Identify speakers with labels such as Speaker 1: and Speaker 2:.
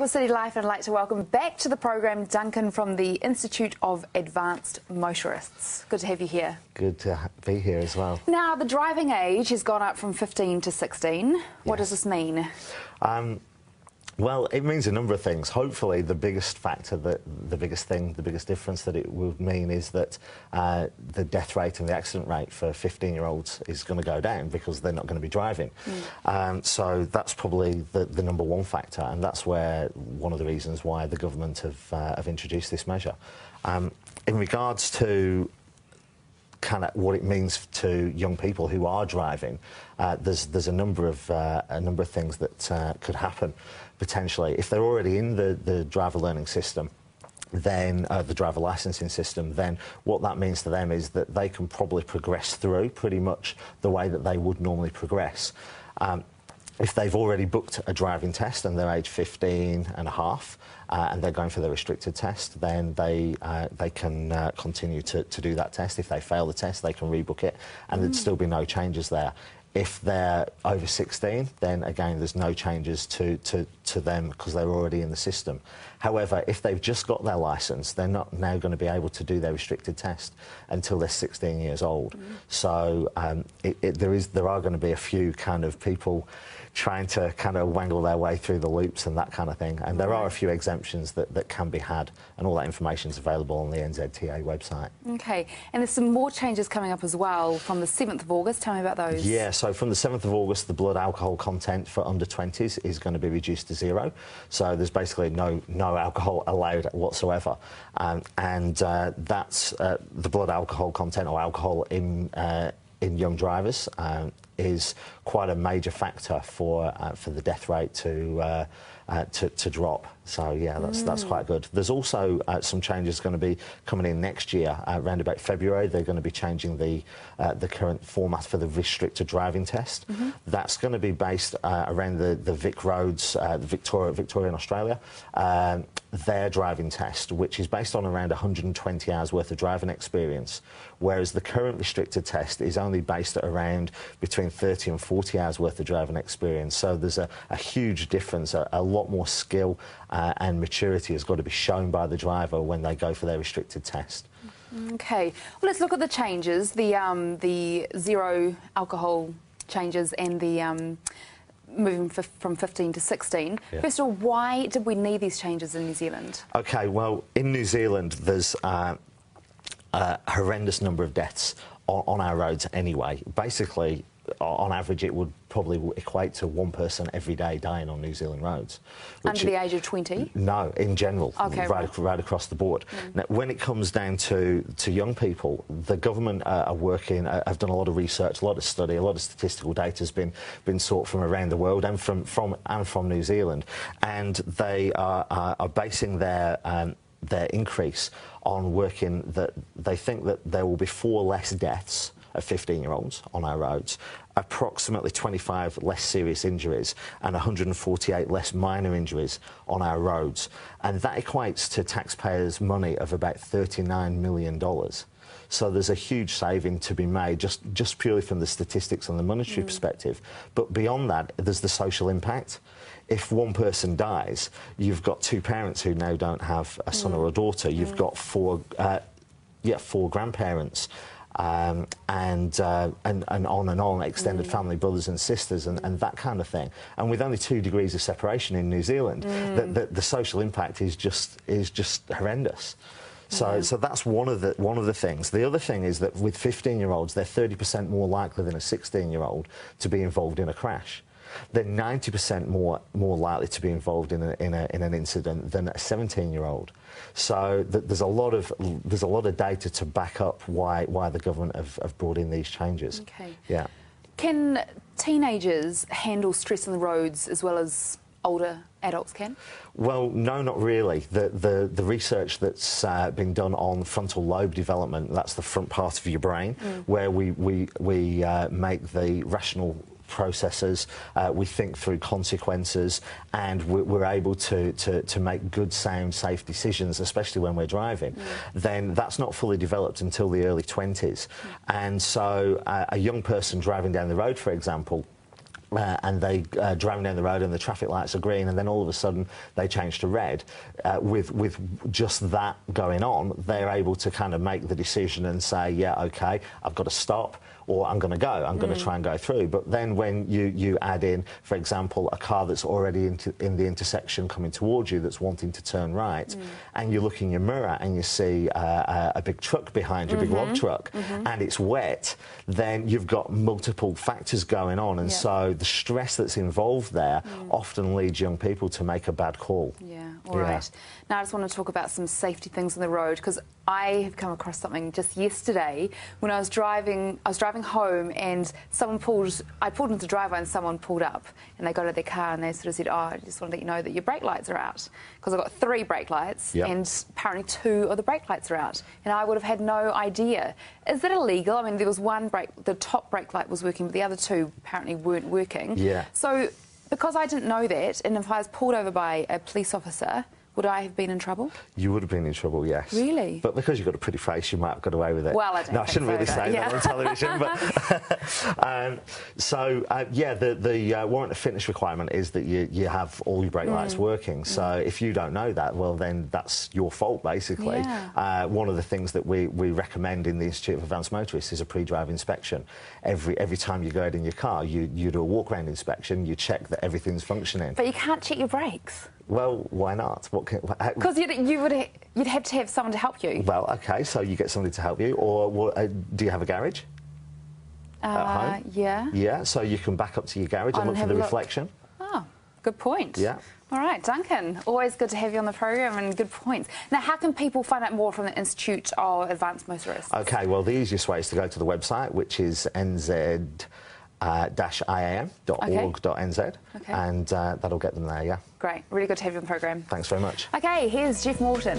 Speaker 1: with City Life, and I'd like to welcome back to the program Duncan from the Institute of Advanced Motorists. Good to have you here.
Speaker 2: Good to be here as well.
Speaker 1: Now, the driving age has gone up from 15 to 16. What does this mean?
Speaker 2: Well, it means a number of things. Hopefully, the biggest factor, the biggest difference that it would mean is that the death rate and the accident rate for 15-year-olds is going to go down because they're not going to be driving. So that's probably the number one factor, and that's where one of the reasons why the government have introduced this measure. In regards to kind of what it means to young people who are driving, there's a number of things that could happen potentially if they're already in the driver learning system. Then the driver licensing system, then what that means to them is that they can probably progress through pretty much the way that they would normally progress. If they've already booked a driving test and they're age 15 and a half and they're going for the restricted test, then they can continue to do that test. If they fail the test, they can rebook it, and there'd still be no changes there. If they're over 16, then again, there's no changes to them because they're already in the system. However, if they've just got their licence, they're not now going to be able to do their restricted test until they're 16 years old. So there are going to be a few kind of people trying to kind of wangle their way through the loops and that kind of thing. And there are a few exemptions that can be had, and all that information is available on the NZTA website.
Speaker 1: OK, and there's some more changes coming up as well from the 7th of August. Tell me about those.
Speaker 2: Yeah, so from the 7th of August, the blood alcohol content for under 20s is going to be reduced to 0. So there's basically no alcohol allowed whatsoever. And that's the blood alcohol content, or alcohol in young drivers, is quite a major factor for the death rate to drop. So yeah, that's quite good. There's also some changes going to be coming in next year. Around about February, they're going to be changing the current format for the restricted driving test. That's going to be based around the Vic roads, Victoria in Australia. Their driving test, which is based on around 120 hours worth of driving experience, whereas the current restricted test is only based at around between 30 and 40 hours worth of driving experience. So there's a huge difference. A lot more skill and maturity has got to be shown by the driver when they go for their restricted test.
Speaker 1: OK, well, let's look at the changes, the zero alcohol changes and the moving from 15 to 16.
Speaker 2: Yeah.
Speaker 1: First of all, why did we need these changes in New Zealand?
Speaker 2: OK, well, in New Zealand, there's a horrendous number of deaths on our roads anyway. Basically, on average, it would probably equate to one person every day dying on New Zealand roads.
Speaker 1: Under the age of 20?
Speaker 2: No, in general,
Speaker 1: okay,
Speaker 2: right across the board. Now, when it comes down to young people, the government are working, have done a lot of research, a lot of study, a lot of statistical data has been sought from around the world and from New Zealand, and they are basing their increase on working that they think that there will be 4 less deaths of 15-year-olds on our roads, approximately 25 less serious injuries and 148 less minor injuries on our roads. And that equates to taxpayers' money of about $39 million. So there's a huge saving to be made just purely from the statistics and the monetary perspective. But beyond that, there's the social impact. If one person dies, you've got 2 parents who now don't have a son or a daughter. You've got 4 grandparents. And on, extended family, brothers and sisters, and that kind of thing. And with only 2 degrees of separation in New Zealand, the social impact is just horrendous. So that's one of the things. The other thing is that with 15-year-olds, they're 30% more likely than a 16-year-old to be involved in a crash. They're 90% more likely to be involved in an incident than a 17-year-old. So there's a lot of data to back up why the government have brought in these changes.
Speaker 1: Okay.
Speaker 2: Yeah.
Speaker 1: Can teenagers handle stress on the roads as well as older adults can?
Speaker 2: Well, no, not really. The research that's been done on frontal lobe development, that's the front part of your brain, where we make the rational processes, we think through consequences, and we're able to make good, sound, safe decisions, especially when we're driving, then that's not fully developed until the early 20s. And so a young person driving down the road, for example, and they driving down the road and the traffic lights are green, and then all of a sudden they change to red. With just that going on, they're able to kind of make the decision and say, yeah, OK, I've got to stop, or I'm going to go, I'm going to try and go through. But then when you add in, for example, a car that's already in the intersection coming towards you that's wanting to turn right, and you look in your mirror and you see a big truck behind you, a big log truck, and it's wet, then you've got multiple factors going on, and so the stress that's involved there often leads young people to make a bad call.
Speaker 1: Yeah, all right. Now I just want to talk about some safety things on the road, because I have come across something just yesterday when I was driving home, and I pulled into the driveway and someone pulled up, and they got out of their car and they sort of said, oh, I just want to let you know that your brake lights are out, because I've got 3 brake lights and apparently 2 of the brake lights are out, and I would have had no idea. Is that illegal? I mean, there was one the top brake light was working, but the other 2 apparently weren't working.
Speaker 2: Yeah.
Speaker 1: So because I didn't know that, and if I was pulled over by a police officer, would I have been in trouble?
Speaker 2: You would have been in trouble, yes.
Speaker 1: Really?
Speaker 2: But because you've got a pretty face, you might have got away with it.
Speaker 1: Well, I don't
Speaker 2: No, I shouldn't really say that on television. But yeah, the warrant of fitness requirement is that you have all your brake lights working. So if you don't know that, well, then that's your fault, basically.
Speaker 1: Yeah.
Speaker 2: One of the things that we recommend in the Institute of Advanced Motorists is a pre-drive inspection. Every time you go out in your car, you do a walk-around inspection, you check that everything's functioning.
Speaker 1: But you can't check your brakes.
Speaker 2: Well, why not?
Speaker 1: Because you'd have to have someone to help you.
Speaker 2: Well, OK, so you get somebody to help you, or do you have a garage at home?
Speaker 1: Yeah.
Speaker 2: Yeah, so you can back up to your garage and look for the reflection.
Speaker 1: Oh, good point.
Speaker 2: Yeah.
Speaker 1: All right, Duncan, always good to have you on the program, and good points. Now, how can people find out more from the Institute of Advanced Motorists? OK,
Speaker 2: well, the easiest way is to go to the website, which is nz-iam.org.nz, and that'll get them there, yeah.
Speaker 1: Great. Really good to have you on the program.
Speaker 2: Thanks very much.
Speaker 1: OK, here's Jeff Morton.